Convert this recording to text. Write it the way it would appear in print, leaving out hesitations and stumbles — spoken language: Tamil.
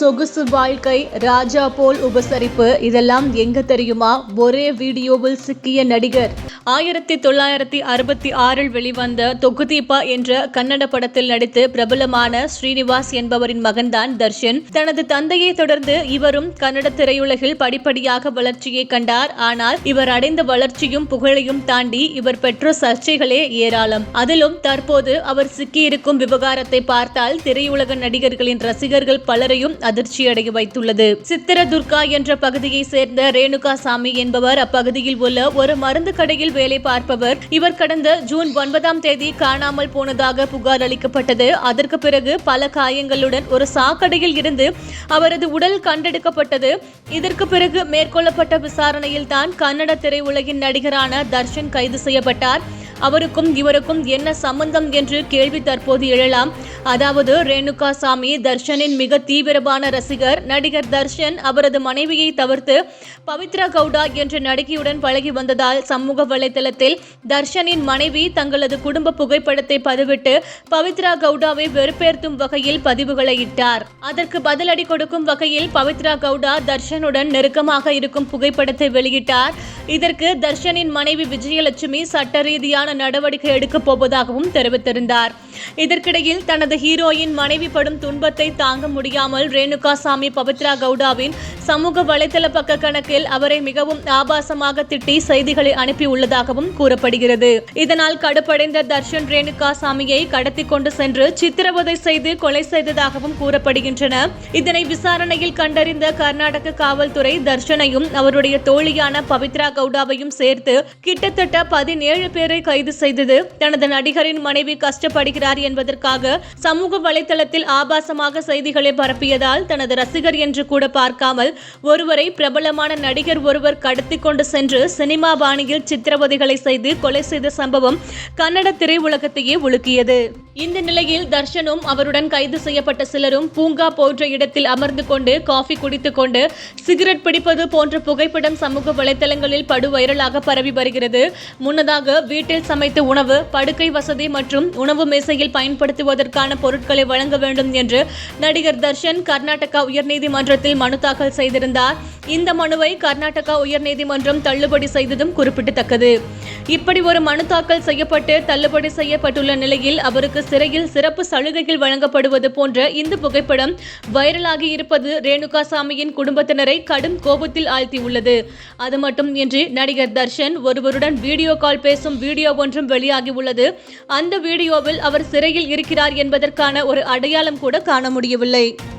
சொகுசு வாழ்க்கை, ராஜா போல் உபசரிப்பு, இதெல்லாம் எங்க தெரியுமா? ஒரே வீடியோவில் சிக்கிய நடிகர். 1966 வெளிவந்த தொகுதீபா என்ற கன்னட படத்தில் நடித்து பிரபலமான ஸ்ரீனிவாஸ் என்பவரின் மகன்தான் தர்ஷன். தனது தந்தையை தொடர்ந்து இவரும் கன்னட திரையுலகில் படிப்படியாக வளர்ச்சியை கண்டார். ஆனால் இவர் அடைந்த வளர்ச்சியும் புகழையும் தாண்டி இவர் பெற்ற சர்ச்சைகளே ஏராளம். அதிலும் தற்போது அவர் சிக்கியிருக்கும் விவகாரத்தை பார்த்தால் திரையுலக நடிகர்களின் ரசிகர்கள் பலரையும் அதிர்ச்சியடைய வைத்துள்ளது. சித்திரதுர்கா என்ற பகுதியை சேர்ந்த ரேணுகாசாமி என்பவர் அப்பகுதியில் உள்ள ஒரு மருந்து கடையில் வேலை பார்ப்பவர். இவர் கடந்த ஜூன் 9ஆம் தேதி காணாமல் போனதாக புகார் அளிக்கப்பட்டது. அதற்கு பிறகு பல காயங்களுடன் ஒரு சாக்கடையில் இருந்து அவரது உடல் கண்டெடுக்கப்பட்டது. இதற்கு பிறகு மேற்கொள்ளப்பட்ட விசாரணையில் தான் கன்னட திரையுலகின் நடிகரான தர்ஷன் கைது செய்யப்பட்டார். அவருக்கும் இவருக்கும் என்ன சம்பந்தம் என்று கேள்வி தற்போது எழலாம். அதாவது ரேணுகாசாமி தர்ஷனின் மிக தீவிரமான ரசிகர். நடிகர் தர்ஷன் அவரது மனைவியை தவிர்த்து பவித்ரா கவுடா என்ற நடிகையுடன் பழகி வந்ததால் சமூக வலைதளத்தில் தர்ஷனின் மனைவி தங்களது குடும்ப புகைப்படத்தை பதிவிட்டு பவித்ரா கவுடாவை வெறுப்பேற்றும் வகையில் பதிவுகளை இட்டார். அதற்கு பதிலடி கொடுக்கும் வகையில் பவித்ரா கவுடா தர்ஷனுடன் நெருக்கமாக இருக்கும் புகைப்படத்தை வெளியிட்டார். இதற்கு தர்ஷனின் மனைவி விஜயலட்சுமி சட்ட ரீதியான நடவடிக்கை எடுக்கப் போவதாகவும் தெரிவித்திருந்தார். இதற்கிடையில் தனது ஹீரோயின் மனைவி படும் துன்பத்தை தாங்க முடியாமல் ரேணுகாசாமி பவித்ரா கவுடாவின் சமூக வலைதள பக்க கணக்கில் அவரை மிகவும் ஆபாசமாக திட்டி செய்திகளை அனுப்பியுள்ளதாகவும் கூறப்படுகிறது. இதனால் கடுப்படைந்த தர்ஷன் ரேணுகாசாமியை கடத்தி கொண்டு சென்று சித்திரவதை செய்து கொலை செய்ததாகவும் கூறப்படுகின்றன. இதனை விசாரணையில் கண்டறிந்த கர்நாடக காவல்துறை தர்ஷனையும் அவருடைய தோழியான பவித்ரா கவுடாவையும் சேர்த்து கிட்டத்தட்ட 17 பேரை கைது செய்தது. தனது நடிகரின் மனைவி கஷ்டப்படுகிறார் என்பதற்காக சமூக வலைதளத்தில் ஆபாசமாக செய்திகளை பரப்பியதால் தனது ரசிகர் என்று கூட பார்க்காமல் ஒருவரை பிரபலமான நடிகர் ஒருவர் கடத்தி கொண்டு சென்று சினிமா பாணியில் சித்திரவதைகளை செய்து கொலை செய்த சம்பவம் கன்னட திரையுலகத்தையே உலுக்கியது. இந்த நிலையில் தர்ஷனும் அவருடன் கைது செய்யப்பட்ட சிலரும் பூங்கா போன்ற இடத்தில் அமர்ந்து கொண்டு காஃபி குடித்துக் கொண்டு சிகரெட் பிடிப்பது போன்ற புகைப்படம் சமூக வலைதளங்களில் படு வைரலாக பரவி வருகிறது. முன்னதாக வீட்டில் சமைத்த உணவு, படுக்கை வசதி மற்றும் உணவு மேசையில் பயன்படுத்துவதற்கான பொருட்களை வழங்க வேண்டும் என்று நடிகர் தர்ஷன் கர்நாடகா உயர்நீதிமன்றத்தில் மனு தாக்கல் செய்திருந்தார். இந்த மனுவை கர்நாடகா உயர்நீதிமன்றம் தள்ளுபடி செய்ததும் குறிப்பிடத்தக்கது. இப்படி ஒரு மனு தாக்கல் செய்யப்பட்டு தள்ளுபடி செய்யப்பட்டுள்ள நிலையில் அவருக்கு சிறையில் சிறப்பு சலுகைகள் வழங்கப்படுவது போன்ற இந்த புகைப்படம் வைரலாகி இருப்பது ரேணுகாசாமியின் குடும்பத்தினரை கடும் கோபத்தில் ஆழ்த்தியுள்ளது. அது மட்டும் இன்றி நடிகர் தர்ஷன் ஒருவருடன் வீடியோ கால் பேசும் வீடியோ ஒன்றும் வெளியாகி உள்ளது. அந்த வீடியோவில் அவர் சிறையில் இருக்கிறார் என்பதற்கான ஒரு அடையாளம் கூட காண முடியவில்லை.